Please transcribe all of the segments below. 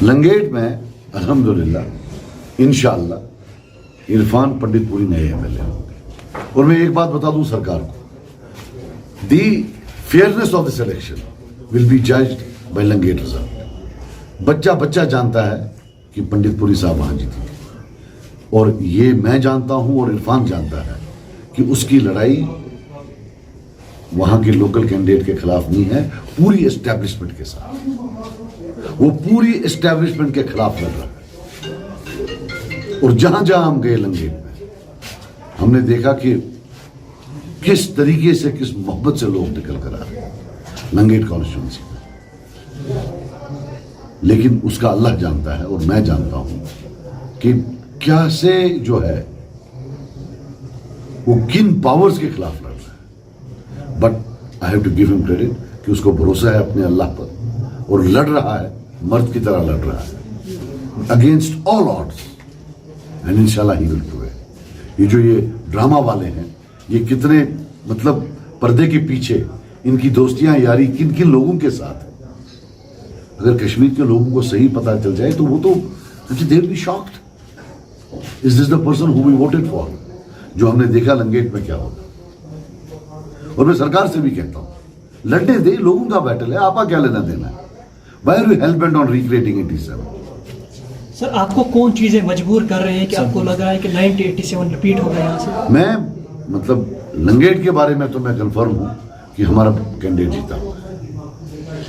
लंगेट में अल्हम्दुलिल्लाह इंशाअल्लाह इरफान पंडितपुरी नए एमएलए होंगे। और मैं एक बात बता दूं सरकार को, the fairness of this election will be judged by लंगेट रिजल्ट। बच्चा बच्चा जानता है कि पंडितपुरी साहब वहां जीते, और ये मैं जानता हूं और इरफान जानता है कि उसकी लड़ाई वहां के लोकल कैंडिडेट के खिलाफ नहीं है, पूरी एस्टैब्लिशमेंट के साथ। वो पूरी एस्टैब्लिशमेंट के खिलाफ लड़ रहा है। और जहां जहां हम गए लंगेट में, हमने देखा कि किस तरीके से, किस मोहब्बत से लोग निकल कर आ रहे हैं लंगेट कॉन्स्टिट्यूंसी में। लेकिन उसका अल्लाह जानता है और मैं जानता हूं कि कैसे जो है वो किन पावर्स के खिलाफ लड़ रहा है। But I have to give him credit कि उसको भरोसा है अपने अल्लाह पर और लड़ रहा है, मर्द की तरह लड़ रहा है अगेंस्ट ऑल ऑड्स, एंड इंशाल्लाह ही विल डू इट। ये जो ये ड्रामा वाले हैं, ये कितने मतलब पर्दे के पीछे इनकी दोस्तियां यारी किन किन लोगों के साथ है। अगर कश्मीर के लोगों को सही पता चल जाए तो वो तो they will be shocked, is this the person who we voted for. जो हमने देखा लंगेट में क्या होता। और मैं सरकार से भी कहता हूं, लड़ने दे, लोगों का बैटल है, आपका क्या लेना देना है। Why are you hell bent on recreating 87? Sir आपको कौन चीजें मजबूर कर रहे हैं कि आपको लग रहा है कि 1987 रिपीट होगा यहाँ से? मैं मतलब लंगेट के बारे में तो मैं कंफर्म हूं कि हमारा कैंडिडेट जीता हुआ है।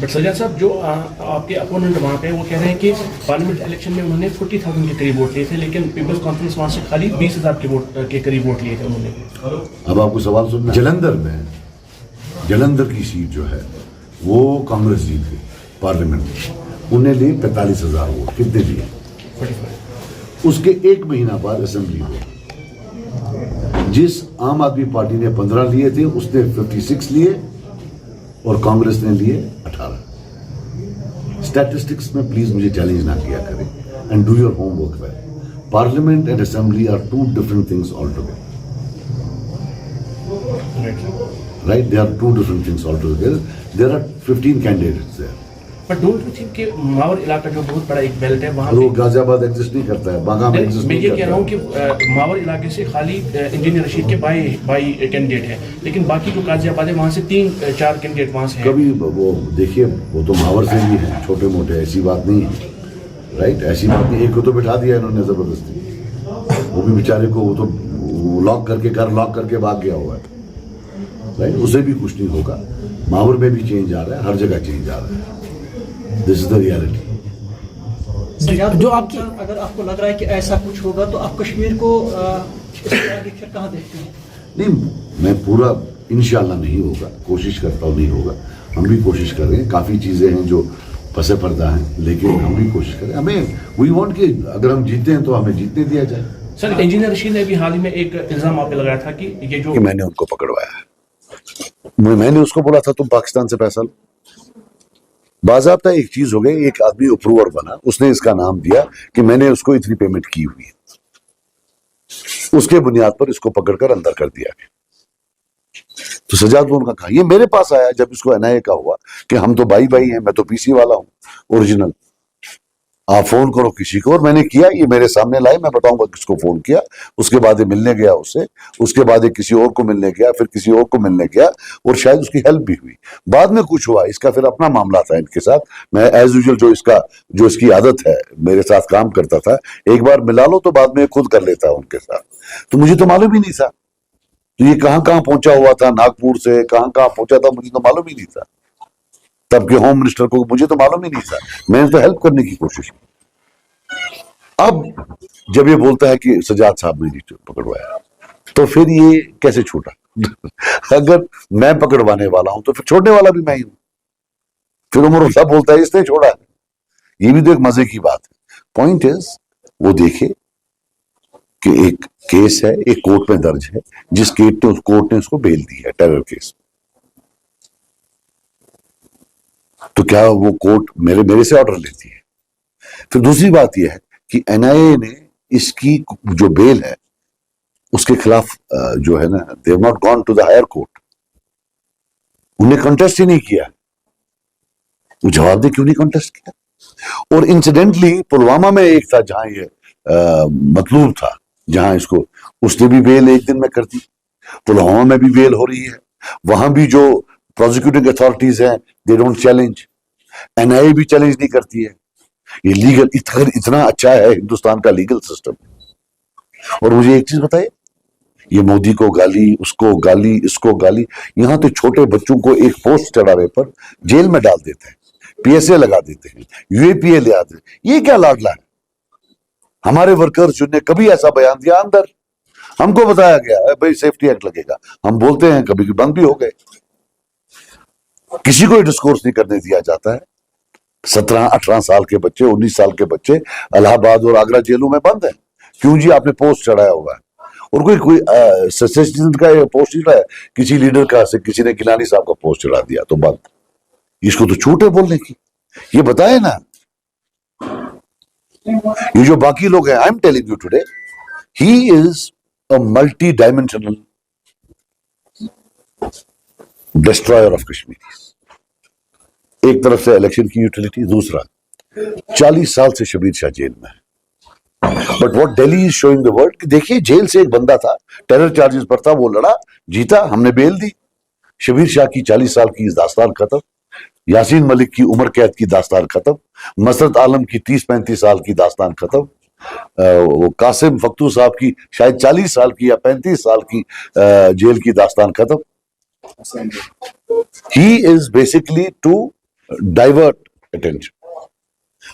बट सज्जाद साहब, जो आपके अपोनेंट वहाँ पे वो कह रहे हैं कि पार्लियामेंट इलेक्शन में उन्होंने 40,000 के करीब वोट लिए थे, लेकिन पीपल्स कॉन्फ्रेंस वहाँ से खाली 20,000 के वोट के करीब वोट लिए थे उन्होंने। अब आपको सवाल सुनना, जलंधर की सीट जो है वो कांग्रेस जीत गई पार्लियामेंट में। उन्हें लिए 45,000 वोट। कितने लिए? 45। उसके एक महीना बाद असेंबली हुई। जिस आम आदमी पार्टी ने 15 लिए थे, उसने 56 लिए और कांग्रेस ने लिए 18। स्टैटिस्टिक्स में प्लीज मुझे चैलेंज ना किया करें, and do your homework well. Parliament and assembly are two different things all together, right? They are two different things altogether. There are 15 candidates there. But don't you think कि मावर इलाका जो बहुत बड़ा एक बेल्ट है वहाँ वो गाजियाबाद एग्जिस्ट नहीं करता है, बागा में एग्जिस्ट मैं नहीं ये करता कह रहा हूँ कि मावर इलाके से खाली इंजीनियर रशीद के बाई कैंडिडेट है, लेकिन बाकी जो गाजियाबाद है वहाँ से 3-4 कैंडिडेट वहाँ से हैं। कभी वो देखिए, वो तो मावर से भी है, छोटे मोटे, ऐसी बात नहीं है, राइट? ऐसी बात नहीं। एक को तो बिठा दिया इन्होंने जबरदस्ती, वो भी बेचारे को, वो तो लॉक करके भाग गया हुआ है, राइट? उसे भी कुछ नहीं होगा। मावर में भी चेंज आ रहा है, हर जगह चेंज आ रहा है। This is the reality. जो आपकी, अगर आपको लग रहा है कि ऐसा कुछ होगा तो आप कश्मीर को इसके आगे फिर कहाँ देखते हैं? नहीं, मैं पूरा इंशाल्लाह नहीं होगा, कोशिश करता हूँ नहीं होगा। हम भी कोशिश कर रहे हैं, काफ़ी चीज़ें हैं जो पसे पर्दा हैं, लेकिन हम भी कोशिश करें। हमें वी वांट कि अगर हम जीते हैं तो हमें जीतने दिया जाए। सर, इंजीनियर रशीद ने भी हाल ही में एक इल्जाम आप पे लगाया था कि ये जो मैंने उनको पकड़वाया है। मैंने उसको बोला था तुम पाकिस्तान से पैसा लो। बाज़ाब्ता एक चीज हो गई, एक आदमी अप्रूवर बना, उसने इसका नाम दिया कि मैंने उसको इतनी पेमेंट की हुई है, उसके बुनियाद पर इसको पकड़कर अंदर कर दिया गया। तो सजाद उनका कहा, ये मेरे पास आया जब इसको एनआईए का हुआ कि हम तो भाई हैं, मैं तो पीसी वाला हूं ओरिजिनल, आप फोन करो किसी को। और मैंने किया, ये मेरे सामने लाए, मैं बताऊंगा किसको फोन किया। उसके बाद ये मिलने गया उससे, उसके बाद ये किसी और को मिलने गया, फिर किसी और को मिलने गया, और शायद उसकी हेल्प भी हुई। बाद में कुछ हुआ, इसका फिर अपना मामला था इनके साथ। मैं एज यूजुअल जो इसकी आदत है, मेरे साथ काम करता था, एक बार मिला लो तो बाद में खुद कर लेता उनके साथ। तो मुझे तो मालूम ही नहीं था, तो ये कहाँ कहाँ पहुंचा हुआ था, नागपुर से कहाँ कहाँ पहुंचा था, मुझे तो मालूम ही नहीं था। तब के होम मिनिस्टर को मुझे तो मालूम ही नहीं था, मैंने तो हेल्प करने की कोशिश की। अब जब ये बोलता है कि सजाद साहब ने जी पकड़वाया, तो फिर ये कैसे छूटा? अगर मैं पकड़वाने वाला हूं तो फिर छोड़ने वाला भी मैं ही हूं। फिर उमर साहब बोलता है इसने छोड़ा है, ये भी तो एक मजे की बात है। पॉइंट इज, वो देखे कि एक केस है, एक कोर्ट में दर्ज है, जिस कोर्ट ने उसको बेल दी है टेरर केस। तो क्या वो कोर्ट मेरे से ऑर्डर लेती है? फिर दूसरी बात यह है कि एनआईए ने इसकी जो बेल है उसके खिलाफ जो है ना, they have not gone to the higher court, उन्हें कंटेस्ट ही नहीं किया। वो जवाब दे क्यों नहीं कंटेस्ट किया? और इंसिडेंटली पुलवामा में एक था जहां ये मतलूब था, जहां इसको उसने भी बेल एक दिन में कर दी। पुलवामा में भी बेल हो रही है, वहां भी जो प्रोसिक्यूटिंग अथॉरिटीज हैं दे डोंट चैलेंज, एनआईए भी चैलेंज नहीं करती है। ये लीगल इतना अच्छा है हिंदुस्तान का लीगल सिस्टम। और मुझे एक चीज बताइए, ये मोदी को गाली, उसको गाली, इसको गाली, यहां तो छोटे बच्चों को एक पोस्ट चढ़ाने पर जेल में डाल देते हैं, पीएसए लगा देते हैं, यूएपीए ले आते हैं। ये क्या लाडला है? हमारे वर्कर्स जिन्होंने कभी ऐसा बयान दिया अंदर, हमको बताया गया है भाई सेफ्टी एक्ट लगेगा, हम बोलते हैं, कभी बंद भी हो गए। किसी को डिस्कोर्स नहीं करने दिया जाता है। 17-18 साल के बच्चे, 19 साल के बच्चे इलाहाबाद और आगरा जेलों में बंद है। क्यों जी? आपने पोस्ट चढ़ाया हुआ है। और कोई सचिन का पोस्ट नहीं चढ़ाया, किसी लीडर का से किसी ने गिलानी साहब का पोस्ट चढ़ा दिया तो बंद। इसको तो छूट है बोलने की, ये बताए ना। ये जो बाकी लोग हैं, I am telling you today, he is a multi dimensional destroyer of Kashmir. एक तरफ से इलेक्शन की यूटिलिटी, दूसरा 40 साल से शबीर शाह जेल में है। But what Delhi is showing the world कि देखिए, जेल से एक बंदा था, टेरर चार्जेस पर था, वो लड़ा, जीता, हमने बेल दी। शबीर शाह की 40 साल की दास्तान खत्म, यासीन मलिक की उम्र कैद की दास्तान खत्म, मसरत आलम की 30-35 साल की दास्तान खत्म, वो कासिम फक्तू साहब की शायद 40 साल की या 35 साल की जेल की दास्तान खत्म। He is basically to divert attention.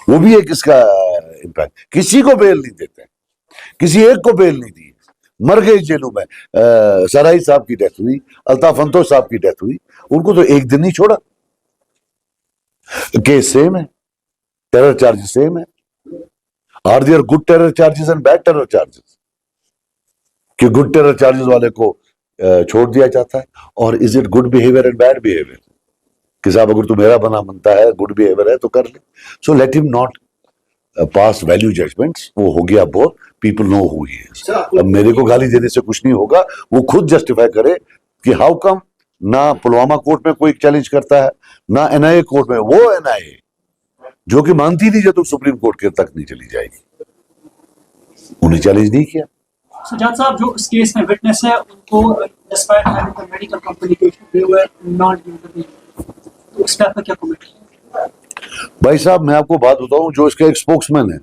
वो भी एक इसका इम्पैक्ट। किसी को बेल नहीं देते, किसी एक को बेल नहीं दी, मर गए जेलों में। सराई साहब की डेथ हुई, अल्ताफ अंतोष साहब की डेथ हुई, उनको तो एक दिन नहीं छोड़ा। केस सेम है, टेरर चार्जेस सेम है। Are there good terror charges and bad terror charges? कि गुड टेरर चार्जेस वाले को छोड़ दिया जाता है, और is it good behaviour and bad behaviour? कि साहब अगर तू मेरा बना बनता है, गुड बिहेवियर है तो कर ले। So let him not pass value judgements. वो हो गया bore, people know who he is. अब मेरे को गाली देने से कुछ नहीं होगा, वो खुद जस्टिफाई करे कि हाउ कम ना पुलवामा कोर्ट में कोई चैलेंज करता है, ना एनआईए कोर्ट में। वो एनआईए जो कि मानती नहीं जब तक सुप्रीम कोर्ट के तक नहीं चली जाएगी, उन्हें चैलेंज नहीं किया। सजाद साहब, जो इस केस में विटनेस है, उनको despite having the medical complication they were not given the, तो इस पर क्या कमेंट है? भाई साहब, मैं आपको बात बताऊं, जो इसका एक स्पोक्समैन है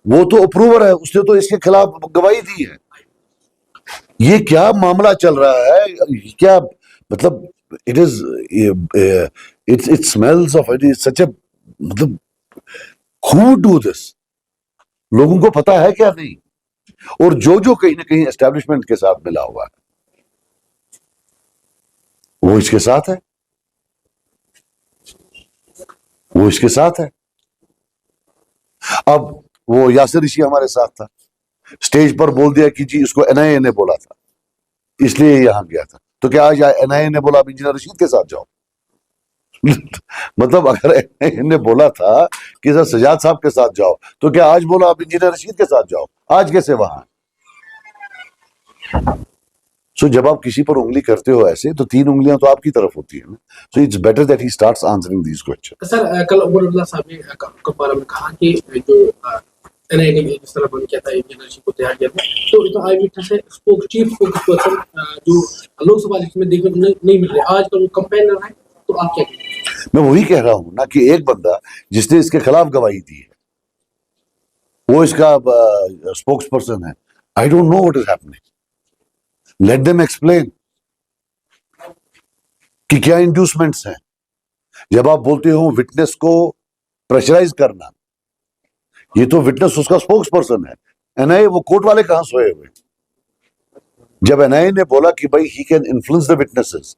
वो तो अप्रूवर है, उसने तो इसके खिलाफ गवाही दी है। ये क्या मामला चल रहा है? क्या मतलब, it is it smells of, it is such a, मतलब हु डू दिस? लोगों को पता है क्या नहीं? और जो कहीं ना कहीं एस्टेब्लिशमेंट के साथ मिला हुआ है वो इसके साथ है, वो इसके साथ है। अब वो यासिर ऋषि हमारे साथ था, स्टेज पर बोल दिया कि जी इसको एनआईए ने बोला था इसलिए यहां गया था। तो क्या आज एनआईए ने बोला आप इंजीनियर रशीद के साथ जाओ? मतलब अगर एनआईए ने बोला था कि सर सजाद साहब के साथ जाओ, तो क्या आज बोला आप इंजीनियर रशीद के साथ जाओ? आज कैसे वहां? सो जब आप किसी पर उंगली करते हो ऐसे, तो 3 उंगलियां तो आपकी तरफ होती है ना। So it's better that he starts answering these question. Sir, कल उमर अब्दुल्ला साहब ने कब्बारा में कहा कि जो एनआईए ने जिस तरह बंद किया था इंजीनियर को तैयार किया था, तो आई विटनेस से चीफ स्पोक्स पर्सन जो लोकसभा इलेक्शन में देखने को नहीं मिल रहे, आज का वो कंपेन है, तो आप क्या कहेंगे? मैं वही कह रहा हूं ना कि एक बंदा जिसने इसके खिलाफ गवाही दी है वो इसका स्पोक्स पर्सन है। I don't know what is happening, let them explain कि क्या इंड्यूसमेंट्स हैं। जब आप बोलते हो विटनेस को प्रेशराइज करना, ये तो विटनेस उसका स्पोक्स पर्सन है। एनआईए, वो कोर्ट वाले कहां सोए हुए? जब एनआईए ने बोला कि भाई he can influence the witnesses,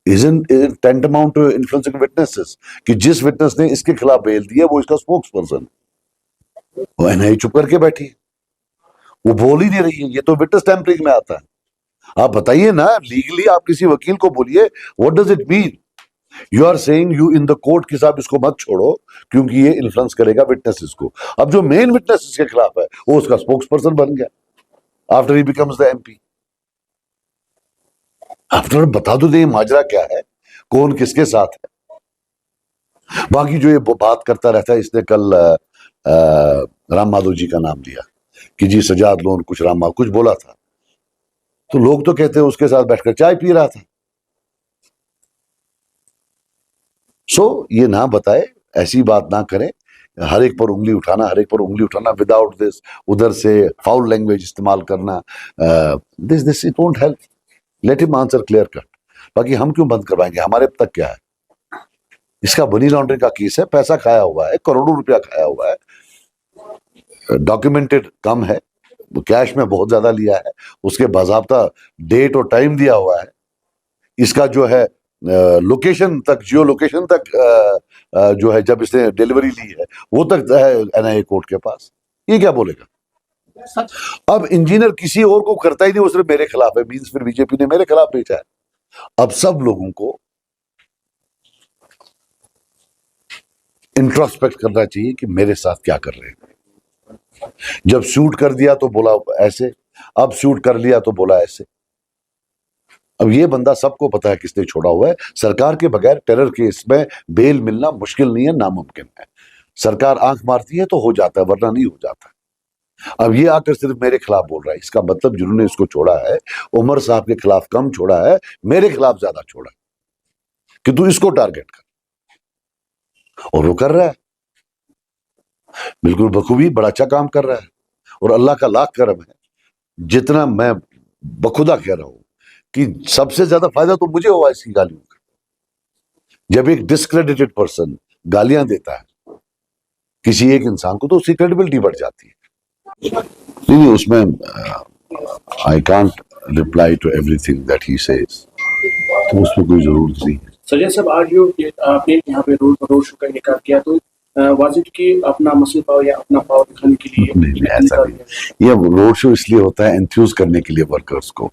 isn't tantamount to influencing witnesses, कि जिस विटनेस ने इसके खिलाफ बेल दी है वो इसका स्पोक्स पर्सन है। वो एनआईए चुप करके बैठी है, वो बोल ही नहीं रही है। ये तो विटनेस टैम्परिंग में आता है। आप बताइए ना, लीगली आप किसी वकील को बोलिए, what does it mean? You are saying you in the court कि साहब इसको मत छोड़ो क्योंकि ये इन्फ्लुएंस करेगा विटनेसेस को। अब जो मेन विटनेस इसके खिलाफ है वो उसका स्पोक्स पर्सन बन गया after he becomes the MP. After बता दो दे माजरा क्या है, कौन किसके साथ है। बाकी जो ये बात करता रहता है, इसने कल राम माधव जी का नाम लिया कि जी सजाद लोन कुछ राम माधव कुछ बोला था, तो लोग तो कहते हैं उसके साथ बैठकर चाय पी रहा था। सो ये ना बताए, ऐसी बात ना करें, हर एक पर उंगली उठाना विदाउट दिस, उधर से फाउल लैंग्वेज इस्तेमाल करना, this it won't help. Let him answer clear cut. बाकी हम क्यों बंद करवाएंगे, हमारे अब तक क्या है, इसका मनी लॉन्ड्रिंग का केस है, पैसा खाया हुआ है, करोड़ों रुपया खाया हुआ है, डॉक्यूमेंटेड कम है, कैश में बहुत ज्यादा लिया है, उसके बाज़ाब्ता डेट और टाइम दिया हुआ है, इसका जो है लोकेशन तक, जियो लोकेशन तक जो है जब इसने डिलीवरी ली है वो तक है एनआईए कोर्ट के पास। ये क्या बोलेगा? अब इंजीनियर किसी और को करता ही नहीं, वो सिर्फ मेरे खिलाफ है, मींस फिर बीजेपी ने मेरे खिलाफ भेजा है। अब सब लोगों को इंट्रोस्पेक्ट करना चाहिए कि मेरे साथ क्या कर रहे हैं। जब शूट कर दिया तो बोला ऐसे, अब शूट कर लिया तो बोला ऐसे। अब ये बंदा सबको पता है किसने छोड़ा हुआ है। सरकार के बगैर टेरर केस में बेल मिलना मुश्किल नहीं है, नामुमकिन है। सरकार आंख मारती है तो हो जाता है, वरना नहीं हो जाता। अब ये आकर सिर्फ मेरे खिलाफ बोल रहा है, इसका मतलब जिन्होंने इसको छोड़ा है उमर साहब के खिलाफ कम छोड़ा है, मेरे खिलाफ ज्यादा छोड़ा है कि तू इसको टारगेट कर, और वो कर रहा है बिल्कुल बखूबी, बड़ा अच्छा काम कर रहा है। और अल्लाह का लाख करम है, जितना मैं बखुदा कह रहा हूं कि सबसे ज्यादा फायदा तो मुझे हुआ इसकी गालियों का। जब एक डिस्क्रेडिटेड पर्सन गालियां देता है किसी एक इंसान को तो उसकी क्रेडिबिलिटी बढ़ जाती है। नहीं, उसमें I can't reply to everything that he says, तो उसमें कोई जरूरत नहीं है। सजा साहब, आज जो आपने यहाँ पे रोड शो का इनकार किया, तो वाजिब की अपना मसल पावर या अपना पावर दिखाने के लिए? नहीं, ऐसा नहीं। ये रोड शो इसलिए होता है एंथ्यूज करने के लिए, वर्कर्स को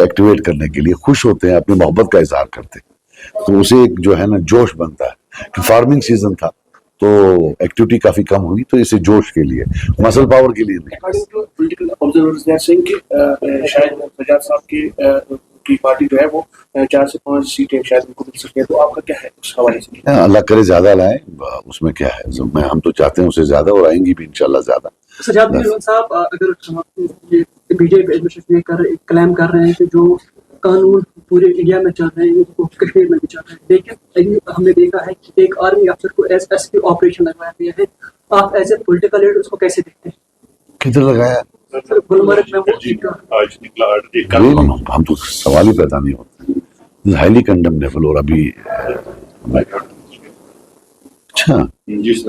एक्टिवेट करने के लिए, खुश होते हैं, अपनी मोहब्बत का इजहार करते हैं, तो उसे एक जो है ना जोश बनता है कि फार्मिंग सीजन था तो एक्टिविटी काफी कम हुई, तो इसे जोश के लिए, मसल पावर के लिए नहीं। According to political observers they are saying कि शायद सजाद साहब की पार्टी जो है वो 4 से 5 सीटें शायद उनको मिल सकती है, तो आपका क्या है उस हवाले से? अल्लाह करे ज्यादा लाए, उसमें क्या है, हम तो चाहते हैं उसे ज्यादा, और आएंगी भी इंशाल्लाह ज्यादा। सजाद साहब, अगर बीजेपी एडमिनिस्ट्रेशन क्लेम कर रहे हैं कि जो कानून पूरे इंडिया में चल रहे हैं वो कश्मीर में भी चल रहे हैं, लेकिन हमने देखा है कि एक आर्मी अफसर को एसएसपी ऑपरेशन लगवाया गया है, आप एज ए पॉलिटिकल लीडर उसको कैसे देखते हैं? किधर लगाया? गुलमर्ग में वो आज निकला, हम तो सवाल ही पैदा नहीं होता, हाईली कंडेमनेबल। और अभी अच्छा जिस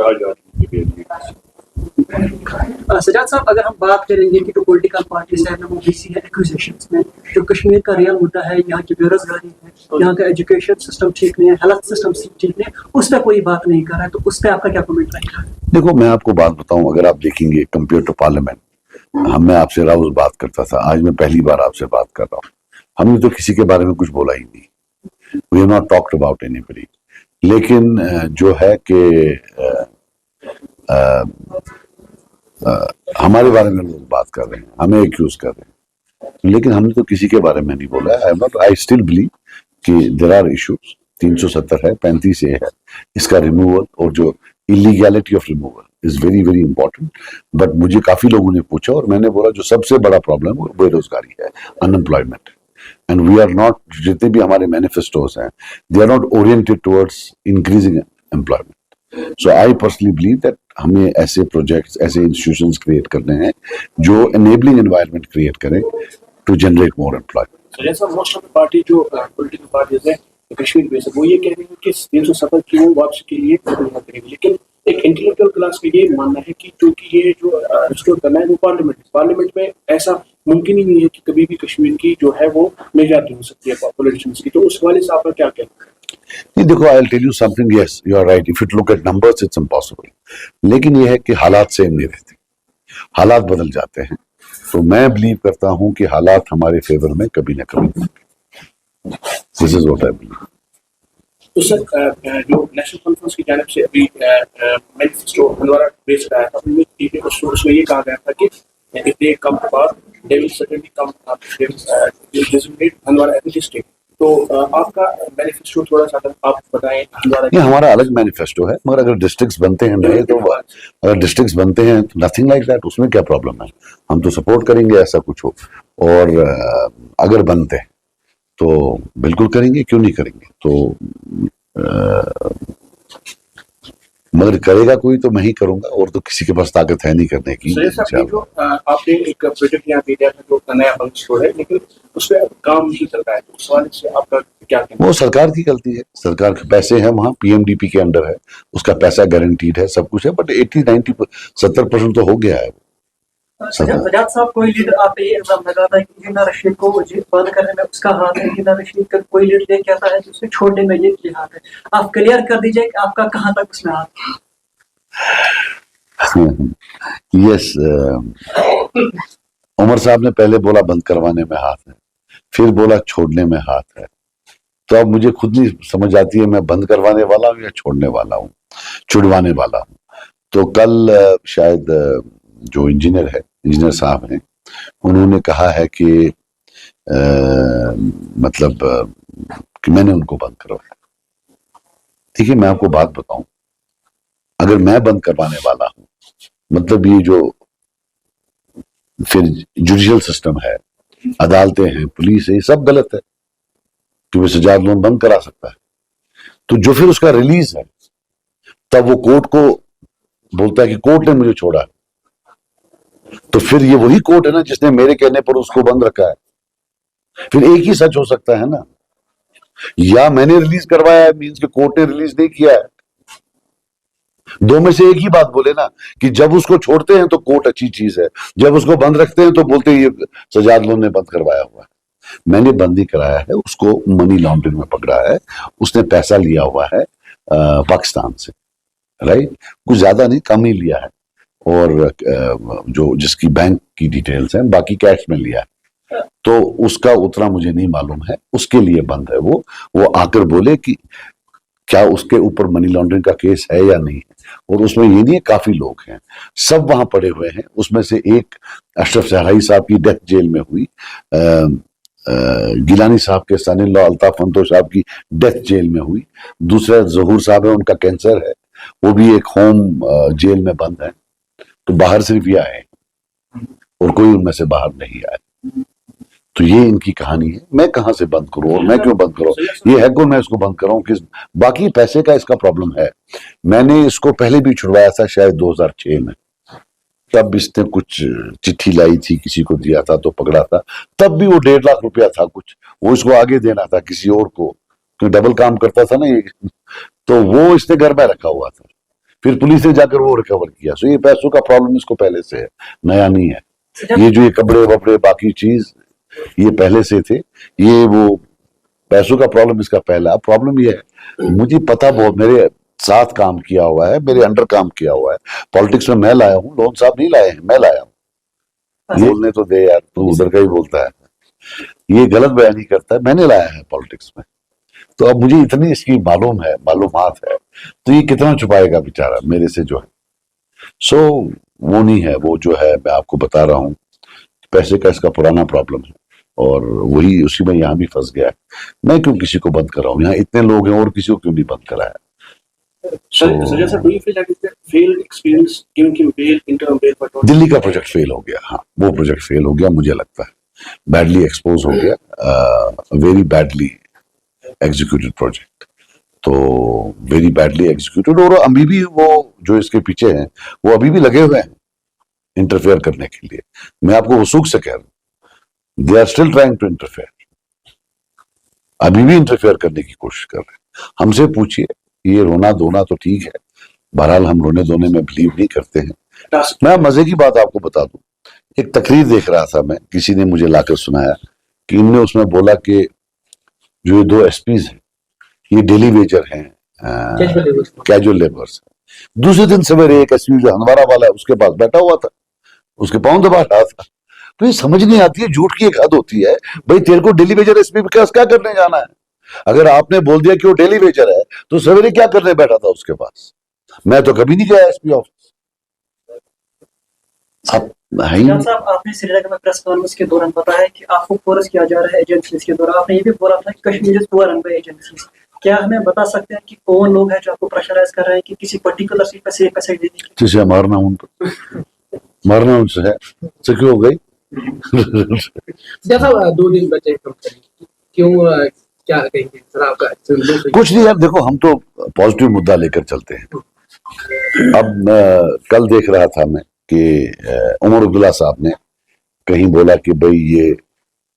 सजाद साहब, अगर हम बात करेंगे कि जो पॉलिटिकल पार्टीज है वो बीसी है एक्विजिशंस में, जो कश्मीर का रियल मुद्दा है, यहाँ की बेरोजगारी है, यहाँ का एजुकेशन सिस्टम ठीक नहीं है, हेल्थ सिस्टम ठीक नहीं है, उस पर कोई बात नहीं कर रहा है, तो उस पर आपका क्या कमेंट रहेगा? देखो, मैं आपको बात बताऊं, अगर आप देखेंगे कंपेयर टू पार्लियामेंट, मैं आपसे रोज बात करता था, आज मैं पहली बार आपसे बात कर रहा हूँ। हमने तो किसी के बारे में कुछ बोला ही नहीं, we have not talked about anybody. लेकिन जो है कि हमारे बारे में लोग बात कर रहे हैं, हमें एक्यूज कर रहे हैं, लेकिन हमने तो किसी के बारे में नहीं बोला। आई स्टिल बिलीव कि देयर आर इश्यूज। 370 है, 35 है, इसका रिमूवल और जो illegality of removal is very very important. But मुझे काफी लोगों ने पूछा और मैंने बोला जो सबसे बड़ा प्रॉब्लम वो बेरोजगारी है, unemployment, and we are not, जितने भी हमारे मैनिफेस्टोस हैं, they are not oriented towards increasing employment. So I personally believe that हमें ऐसे प्रोजेक्ट्स, ऐसे इंस्टीट्यूशंस क्रिएट करने हैं जो एनेबलिंग एनवायरनमेंट क्रिएट करें to generate more employment. So जैसा मोस्ट ऑफ द पार्टी जो पॉलिटिकल पार्टीज है कश्मीर में से, वो ये कह रही है कि 370 की वो वापसी के लिए करेंगे, लेकिन एक इंटेलेक्चुअल क्लास का ये मानना है कि क्योंकि ये जो रिस्टोर करना है वो पार्लियामेंट में ऐसा मुमकिन ही नहीं है कि कभी भी कश्मीर की जो है वो मेजॉरिटी हो सकती है पॉलिटिशियंस की, तो उस वाले से आपका क्या कहना है? देखो, I will tell you something, yes you are right, if it look at numbers it's impossible, लेकिन ये है कि हालात सेम नहीं रहते, हालात बदल जाते हैं। तो मैं बिलीव करता हूं कि हालात हमारे फेवर में कभी ना कभी, this is what I believe. तो सर, जो नेशनल कॉन्फ्रेंस की जानिब से अभी मैनिफेस्टो हंदवारा बेच रहा है, उसमें ये कहा गया था कि if they come to power, they will certainly come to designate Handwara as a district. तो आपका मैनिफेस्टो थोड़ा सा अगर आप बताएं हमारा ये हमारा अलग मैनिफेस्टो है, मगर अगर डिस्ट्रिक्ट्स बनते हैं नए तो अगर डिस्ट्रिक्ट्स बनते हैं तो नथिंग लाइक दैट, उसमें क्या प्रॉब्लम है, हम तो सपोर्ट करेंगे ऐसा कुछ हो। और अगर बनते हैं तो बिल्कुल करेंगे, क्यों नहीं करेंगे। तो मगर करेगा कोई तो मैं ही करूंगा, और तो किसी के पास ताकत है नहीं करने की। सर साहब, जो आपने एक प्रोजेक्ट यहाँ दे दिया था जो नया बंक स्टोर है, लेकिन उस पर काम नहीं चल रहा है, तो उस वाले से आपका क्या कहना वो सरकार की गलती है, सरकार के पैसे हैं वहाँ, पीएमडीपी के अंडर है, उसका पैसा गारंटीड है, सब कुछ है, बट 80-90-70% तो हो गया है। सजाद साहब, कोई लीडर आप ये इल्जाम लगाता है कि इंजीनियर रशीद को बंद करने में उसका हाथ है, इंजीनियर रशीद का कोई लीडर ये कहता है कि उसे छोड़ने में ये हाथ है। आप क्लियर कर दीजिए कि आपका कहाँ तक उसमें हाथ है। यस, उमर साहब ने पहले बोला बंद करवाने में हाथ है, फिर बोला छोड़ने में हाथ है, तो अब मुझे खुद नहीं समझ आती है मैं बंद करवाने वाला हूँ या छोड़ने वाला हूँ, छुड़वाने वाला हूँ। तो कल शायद जो इंजीनियर साहब हैं, उन्होंने कहा है कि मतलब कि मैंने उनको बंद करवाया। ठीक है, मैं आपको बात बताऊं, अगर मैं बंद करवाने वाला हूं, मतलब ये जो फिर जुडिशियल सिस्टम है, अदालतें हैं, पुलिस है, ये सब गलत है कि वो सजाद लोन बंद करा सकता है। तो जो फिर उसका रिलीज है, तब वो कोर्ट को बोलता है कि कोर्ट ने मुझे छोड़ा, तो फिर ये वही कोर्ट है ना जिसने मेरे कहने पर उसको बंद रखा है। फिर एक ही सच हो सकता है ना, या मैंने रिलीज करवाया है मींस कि कोर्ट ने रिलीज नहीं किया है। दो में से एक ही बात बोले ना, कि जब उसको छोड़ते हैं तो कोर्ट अच्छी चीज है, जब उसको बंद रखते हैं तो बोलते हैं ये सजाद लोन ने बंद करवाया हुआ है। मैंने बंद ही कराया है, उसको मनी लॉन्ड्रिंग में पकड़ा है, उसने पैसा लिया हुआ है पाकिस्तान से, राइट, कुछ ज्यादा नहीं, कम ही लिया है, और जो जिसकी बैंक की डिटेल्स हैं, बाकी कैश में लिया है, तो उसका उतना मुझे नहीं मालूम है, उसके लिए बंद है वो आकर बोले कि क्या उसके ऊपर मनी लॉन्ड्रिंग का केस है या नहीं है। और उसमें ये नहीं है, काफी लोग हैं, सब वहां पड़े हुए हैं। उसमें से एक अशरफ सहराई साहब की डेथ जेल में हुई, गिलानी साहब के सन इन लॉ अल्ताफ फंतो साहब की डेथ जेल में हुई, दूसरा जहूर साहब है, उनका कैंसर है, वो भी एक होम जेल में बंद है। तो बाहर सिर्फ ये आए और कोई उनमें से बाहर नहीं आए। तो ये इनकी कहानी है। मैं कहां से बंद करूं और मैं क्यों बंद करूं, ये है कौन मैं इसको बंद कराऊं, किस बाकी पैसे का इसका प्रॉब्लम है। मैंने इसको पहले भी छुड़वाया था शायद 2006 में, तब इसने कुछ चिट्ठी लाई थी, किसी को दिया था तो पकड़ा था, तब भी वो 1.5 लाख रुपया था कुछ, वो इसको आगे देना था किसी और को, क्योंकि डबल काम करता था ना ये, तो वो इसने घर में रखा हुआ था, फिर पुलिस ने जाकर वो रिकवर किया। सो ये पैसों का प्रॉब्लम इसको पहले से है, नया नहीं है। ये जो ये कपड़े वपड़े बाकी चीज ये पहले से थे, ये वो पैसों का प्रॉब्लम इसका पहला प्रॉब्लम ये है। मुझे पता बहुत, मेरे साथ काम किया हुआ है, मेरे अंडर काम किया हुआ है, पॉलिटिक्स में मैं लाया हूँ, लोन साहब नहीं लाए हैं, मैं लाया हूँ। बोलने तो दे यार, तू उधर का ही बोलता है, ये गलत बयान ही करता है, मैंने लाया है पॉलिटिक्स में। तो अब मुझे इतनी इसकी मालूमात है, तो ये कितना छुपाएगा बेचारा मेरे से जो है। सो वो नहीं है, वो जो है मैं आपको बता रहा हूँ, पैसे का इसका पुराना प्रॉब्लम है, और वही उसी में यहाँ भी फंस गया है। मैं क्यों किसी को बंद कराऊं, यहाँ इतने लोग हैं और किसी को क्यों नहीं बंद कराया। दिल्ली का प्रोजेक्ट फेल हो गया, हाँ वो प्रोजेक्ट फेल हो गया, मुझे लगता है बैडली एक्सपोज हो गया, वेरी बैडली एग्जीक्यूटेड प्रोजेक्ट, तो वेरी बैडली एग्जीक्यूटेड। और अभी भी वो जो इसके पीछे हैं वो अभी भी लगे हुए हैं इंटरफेयर करने के लिए। मैं आपको वसूख से कह रहा हूं, they are still trying to interfere, अभी भी इंटरफेयर करने की कोशिश कर रहे हैं। हमसे पूछिए, ये रोना धोना तो ठीक है, बहरहाल हम रोने धोने में बिलीव नहीं करते हैं। मैं मजे की बात आपको बता दूं, एक तकरीर देख रहा था मैं, किसी ने मुझे लाकर सुनाया कि इनने उसमें बोला कि जो ये 2 एसपीज हैं ये डेली वेजर हैं, कैजुअल लेबर्स। दूसरे दिन सवेरे एक एसपी जो हंदवाड़ा वाला है उसके पास बैठा हुआ था, उसके पांव दबा रहा था। तो ये समझ नहीं आती है, झूठ की एक हद होती है। भाई तेरे को डेली वेजर एसपी के पास क्या करने जाना है? अगर आपने बोल दिया कि वो डेली वेजर है तो सवेरे क्या करने बैठा था उसके पास? मैं तो कभी नहीं गया एसपी ऑफिस, अब है ही जान नहीं। साहब, आपने श्रीनगर में प्रेस कॉन्फ्रेंस के दौरान बताया कि आपको फोर्स किया जा रहा है एजेंसीज के द्वारा। आपने ये भी बोला था कि Kashmir is overrun by agencies. क्या हमें बता सकते हैं कि कौन लोग हैं जो आपको प्रेशराइज कर रहे हैं कि किसी पर्टिकुलर सीट पर सेफ पैसे देने की? जिसे मारना उनको, मारना उनसे है, तो क्यों हो गई? जैसा 2 दिन बचे कंपनी क्यों क्या कहेंगे सर आपका कुछ नहीं यार, देखो हम तो पॉजिटिव मुद्दा लेकर चलते हैं। अब कल देख रहा था मैं कि उमर अब्दुल्ला साहब ने कहीं बोला कि भाई ये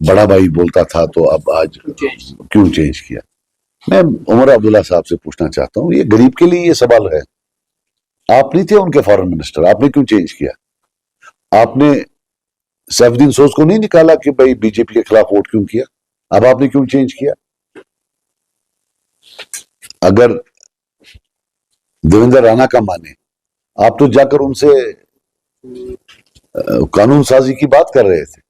बड़ा भाई बोलता था तो अब आज क्यों चेंज किया। मैं उमर अब्दुल्ला साहब से पूछना चाहता हूँ, ये गरीब के लिए ये सवाल है। आप नहीं थे उनके फॉरेन मिनिस्टर, आपने क्यों चेंज किया? आपने सैफुद्दीन सोज को नहीं निकाला कि भाई बीजेपी के खिलाफ वोट क्यों किया? अब आपने क्यों चेंज किया? अगर देवेंद्र राणा का माने, आप तो जाकर उनसे कानून साजी की बात कर रहे थे।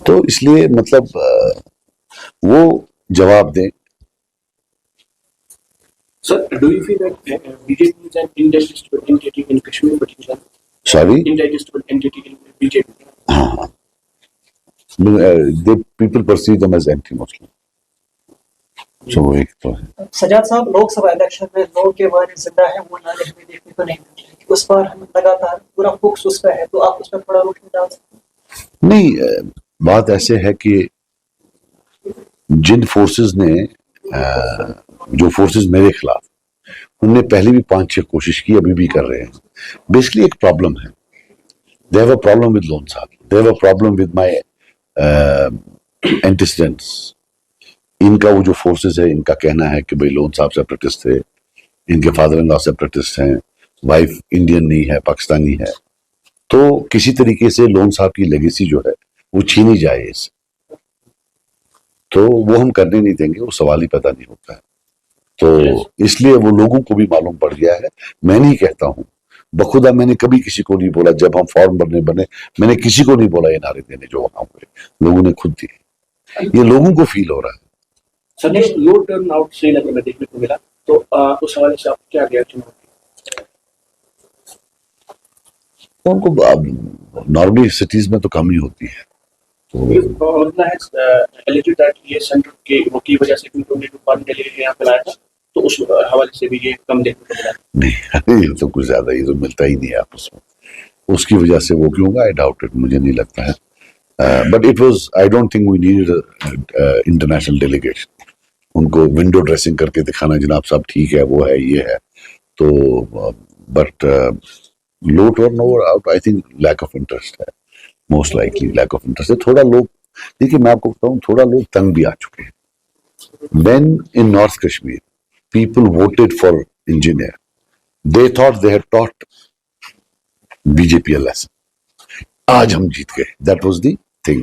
तो इसलिए मतलब वो जवाब दें। Sir, do you feel that BJP is an indigestible entity in Kashmir, particularly? Sorry, Indigestible entity in BJP. हाँ, they people perceive them as anti Muslim, so वो एक तो है। सजाद साहब, लोकसभा इलेक्शन में लोग के वारे जिंदा है वो नारे हमें देखने को नहीं मिल रहे। उस पर हम लगातार पूरा फोकस उस पर है, तो आप उस पर थोड़ा रोशनी डाल सकते हैं? नहीं, बात ऐसे है कि जिन फोर्सेस ने जो फोर्सेस मेरे खिलाफ, उनने पहले भी 5-6 कोशिश की, अभी भी कर रहे हैं। बेसिकली एक प्रॉब्लम है, they have a problem with Lone sahab, they have a problem with my antecedents. इनका वो जो फोर्सेस है, इनका कहना है कि भाई लोन साहब सेपरेटिस्ट थे, इनके फादर इन लॉ सेपरेटिस्ट हैं, वाइफ इंडियन नहीं है, पाकिस्तानी है। तो किसी तरीके से लोन साहब की लेगेसी जो है वो छीनी जाए इससे, तो वो हम करने नहीं देंगे, वो सवाल ही पैदा नहीं होता है। तो इसलिए वो लोगों को भी मालूम पड़ गया है। मैं नहीं कहता हूं, बखुदा मैंने कभी किसी को नहीं बोला, जब हम फॉर्म बने मैंने किसी को नहीं बोला ये नारे देने जो वहां हुए, लोगों ने खुद दिए। ये लोगों को फील हो रहा है। सर, लो टर्न आउट श्रीनगर में देखने को मिला, तो उस हवाले से आप क्या रिएक्शन होगी? उनको नॉर्मली सिटीज में तो कम ही होती है। alleged that ये सेंटर के वो की वजह से क्योंकि उन्हें पानी के लिए यहाँ पे लाया था, तो उस हवाले से भी ये कम देखने को मिला। नहीं, ये तो कुछ ज्यादा, ये तो मिलता ही नहीं है आपस में, उसकी वजह से वो क्यों होगा, आई डाउट इट, मुझे नहीं लगता है। But it was, I don't think we needed international delegation. उनको विंडो ड्रेसिंग करके दिखाना, जनाब साहब ठीक है, वो है, ये है, तो but low turn over out, I think lack of interest है, most likely lack of interest है। थोड़ा लोग, देखिए मैं आपको बताऊं, थोड़ा लोग तंग भी आ चुके हैं। When in North Kashmir people voted for engineer, they thought they had taught BJP a lesson. आज हम जीत गए, that was the thing.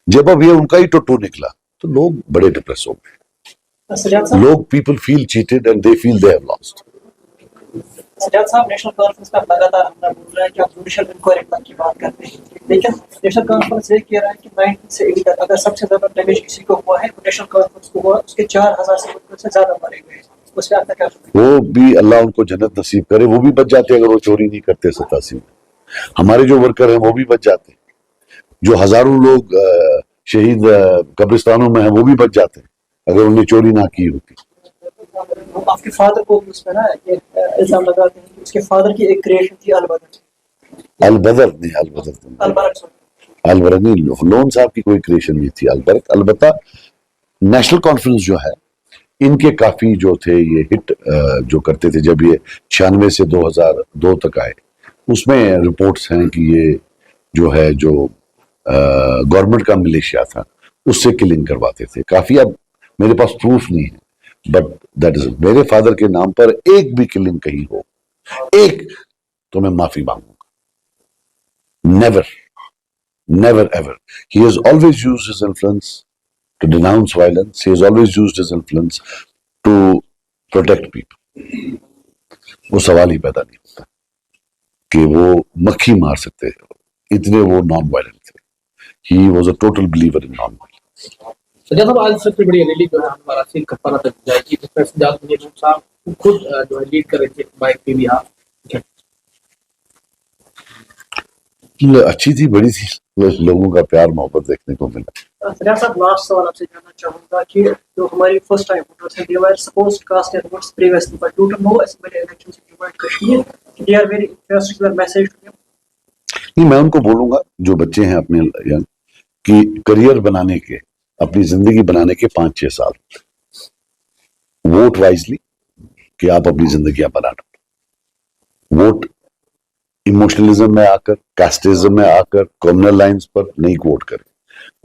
जब अब ये उनका ही टोटो निकला तो लोग बड़े डिप्रेस हो गए। सजाद साहब, लोग, people feel cheated and they feel they have lost. Sajjad साहब, नेशनल कॉन्फ्रेंस में लगातार हमने बोल रहा है कि आप जुडिशियल इंक्वायरी की बात करते हैं, लेकिन नेशनल कॉन्फ्रेंस ये कह रहा है कि 19 से 80 तक अगर सबसे ज्यादा डैमेज किसी को हुआ है तो नेशनल कॉन्फ्रेंस को हुआ, उसके 4000 से ज्यादा मारे गए। उस पर आपका क्या कहना है? वो भी अल्लाह उनको जन्नत नसीब करे, वो भी बच जाते अगर वो चोरी नहीं करते 87 में। हमारे जो वर्कर हैं वो भी बच जाते, जो हजारों लोग शहीद कब्रिस्तानों में हैं वो भी बच जाते अगर उन्हें चोरी ना की होती। आपके फादर को भी उसमें ना ये इल्जाम लगाते हैं कि उसके फादर की एक क्रिएशन थी अलबदर। अलबदर नहीं, अलबदर नहीं, अलबरक, अलबरक नहीं, लोन साहब की कोई क्रिएशन नहीं थी अलबरक। अलबत्ता नेशनल कॉन्फ्रेंस जो है, इनके काफी जो थे ये हिट जो करते थे, जब ये 96 से 2002 तक आए, उसमें रिपोर्ट्स हैं कि ये जो है जो गवर्नमेंट का मिलिशिया था उससे किलिंग करवाते थे काफी। अब मेरे पास प्रूफ नहीं है, बट दैट इज, मेरे फादर के नाम पर एक भी किलिंग कहीं हो, एक, तो मैं माफी मांगूंगा। Never, never ever. He has always used his influence to denounce violence. He has always used his influence to protect people. वो सवाल ही पैदा नहीं होता कि वो मक्खी मार सकते हैं, इतने वो नॉन वायलेंट थे। He was a total believer in non-violence. तो जब आज सबसे बड़ी रैली जो है हमारा सिंह कपारा तक जाएगी, जिसमें सजाद साहब खुद जो है लीड कर रहे थे, बाइक पे भी आप अच्छी थी, बड़ी थी, लोगों का प्यार मोहब्बत देखने को मिला। रियाज साहब, लास्ट सवाल आपसे जानना चाहूंगा कि जो हमारी फर्स्ट टाइम वोटर्स हैं, they were supposed to cast their votes previously, but due to no assembly elections in Jammu and Kashmir, they are very interested in message to them. नहीं, मैं उनको बोलूंगा जो बच्चे हैं अपने यंग कि करियर बनाने के, अपनी जिंदगी बनाने के 5-6 साल, वोट वाइजली कि आप अपनी जिंदगियां बना लो। वोट इमोशनलिज्म में आकर, कास्टिज्म में आकर, कम्युनल लाइंस पर नहीं वोट करें।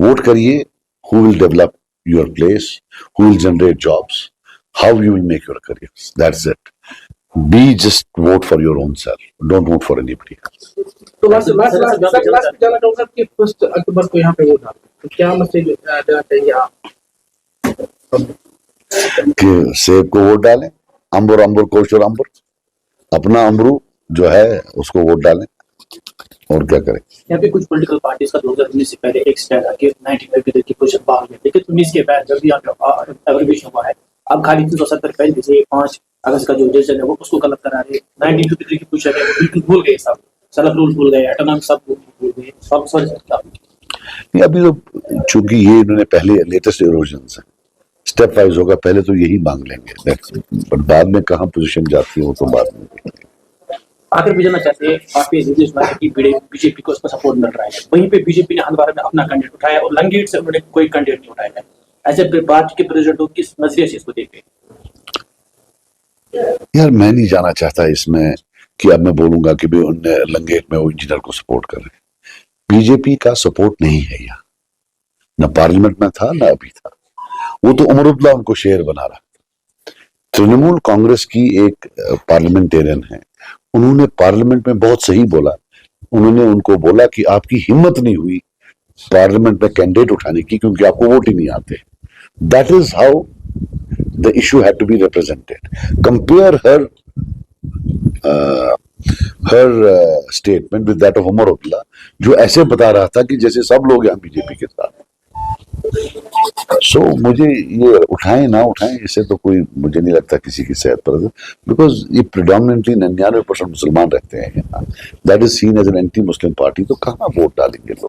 वोट करिए who will develop your place, who will generate jobs, how you will make your career, that's it. Be just vote for your own self. Don't vote for anybody else. तो last जानना चाहूंगा कि 1 अक्टूबर को यहाँ पे vote डालना, तो क्या मैसेज देना चाहिए आप? कि सेब को वोट डालें, अंबर अंबर कोशर अंबर, अपना अमरू जो है उसको वोट डालें, और क्या करें। यहाँ पे कुछ पॉलिटिकल पार्टीज का 2019 से पहले एक स्टैंड आके 95 की पोजीशन बाहर गए, लेकिन 19 के बाद जब भी यहाँ पे एवरीवेशन हुआ है, अब खाली 370 पहले जैसे 5 अगस्त का जो डिसीजन है वो उसको गलत करा रहे। 1953 की पोजीशन है वो बिल्कुल भूल गए, सब सेल्फ रूल भूल गए, ऑटोनॉमी सब भूल गए, सब सॉरी सर। अभी तो चूंकि ये इन्होंने पहले लेटेस्ट इरोजन्स है, स्टेप वाइज होगा, पहले तो यही मांग लेंगे, बट बाद में कहाँ पोजीशन जाती है वो तो बाद में। आखिर भी जानना चाहते हैं, आप ये निर्देश माने कि बीजेपी को उसका सपोर्ट मिल रहा है, वहीं पे बीजेपी ने हंदवाड़ा में अपना कैंडिडेट उठाया और लंगेट से उन्होंने कोई कैंडिडेट नहीं उठाया है। ऐसे पार्टी के प्रेसिडेंट हो किस नजरिए से इसको देखें? यार मैं नहीं जाना चाहता इसमें कि अब मैं बोलूंगा कि भी उनने लंगेट में वो इंजीनियर को सपोर्ट कर रहे हैं। बीजेपी का सपोर्ट नहीं है यहाँ, न पार्लियामेंट में था न अभी था, वो तो उमर अब्दुल्ला उनको शेर बना रहा। तृणमूल कांग्रेस की एक पार्लियामेंटेरियन है, उन्होंने पार्लियामेंट में बहुत सही बोला, उन्होंने उनको बोला कि आपकी हिम्मत नहीं हुई पार्लियामेंट में कैंडिडेट उठाने की क्योंकि आपको वोट ही नहीं आते। That is how the issue had to be represented. Compare her statement with that of Omar Abdullah, जो ऐसे बता रहा था कि जैसे सब लोग यहाँ बीजेपी के साथ। सो मुझे ये उठाएं ना उठाएं, इससे तो कोई मुझे नहीं लगता किसी की सेहत पर, बिकॉज ये प्रिडोमिनेटली 99% मुसलमान रहते हैं यहाँ, that is seen as an anti Muslim party, तो कहाँ वोट डालेंगे लोग।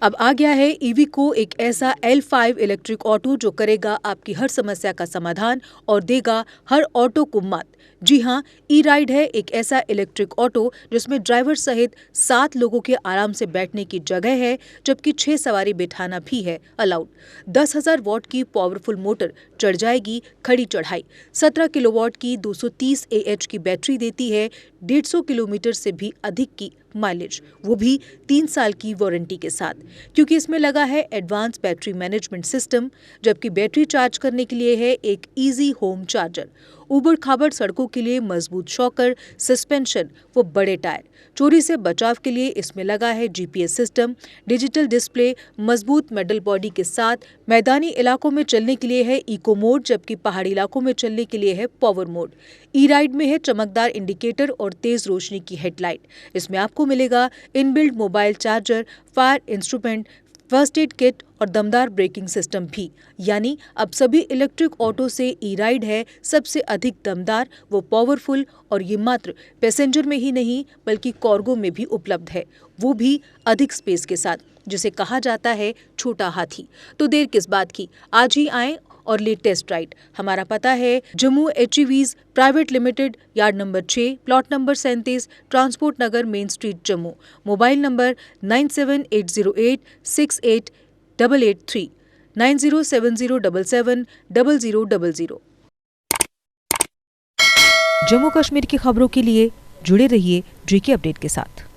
अब आ गया है ईवीको, एक ऐसा L5 इलेक्ट्रिक ऑटो जो करेगा आपकी हर समस्या का समाधान और देगा हर ऑटो को मत। जी हाँ, ई राइड है एक ऐसा इलेक्ट्रिक ऑटो जिसमें ड्राइवर सहित 7 लोगों के आराम से बैठने की जगह है, जबकि 6 सवारी बिठाना भी है अलाउड। 10,000 वॉट की पावरफुल मोटर चढ़ जाएगी खड़ी चढ़ाई। 17 किलोवाट की 230 AH की बैटरी देती है 150 किलोमीटर से भी अधिक की माइलेज, वो भी 3 साल की वारंटी के साथ, क्योंकि इसमें लगा है एडवांस बैटरी मैनेजमेंट सिस्टम, जबकि बैटरी चार्ज करने के लिए है एक इजी होम चार्जर। उबड़ खाबड़ सड़कों के लिए मजबूत शॉकर, सस्पेंशन व बड़े टायर। चोरी से बचाव के लिए इसमें लगा है GPS सिस्टम, डिजिटल डिस्प्ले, मजबूत मेटल बॉडी के साथ। मैदानी इलाकों में चलने के लिए है इको मोड, जबकि पहाड़ी इलाकों में चलने के लिए है पावर मोड। ई राइड में है चमकदार इंडिकेटर और तेज रोशनी की हेडलाइट। इसमें आपको मिलेगा inbuilt mobile charger, fire instrument, first aid kit और दमदार ब्रेकिंग सिस्टम भी। यानी अब सभी इलेक्ट्रिक ऑटो से ई राइड है सबसे अधिक दमदार व पावरफुल, और ये मात्र पैसेंजर में ही नहीं बल्कि कार्गो में भी उपलब्ध है, वो भी अधिक स्पेस के साथ, जिसे कहा जाता है छोटा हाथी। तो देर किस बात की, आज ही आएं और ले टेस्ट राइड। हमारा पता है Jammu HEVs private limited, yard number 6, plot number 37, transport Nagar, main street, Jammu. Mobile number 9780868883, 9070770000। Jammu Kashmir की खबरों के लिए जुड़े रहिए JK अपडेट के साथ।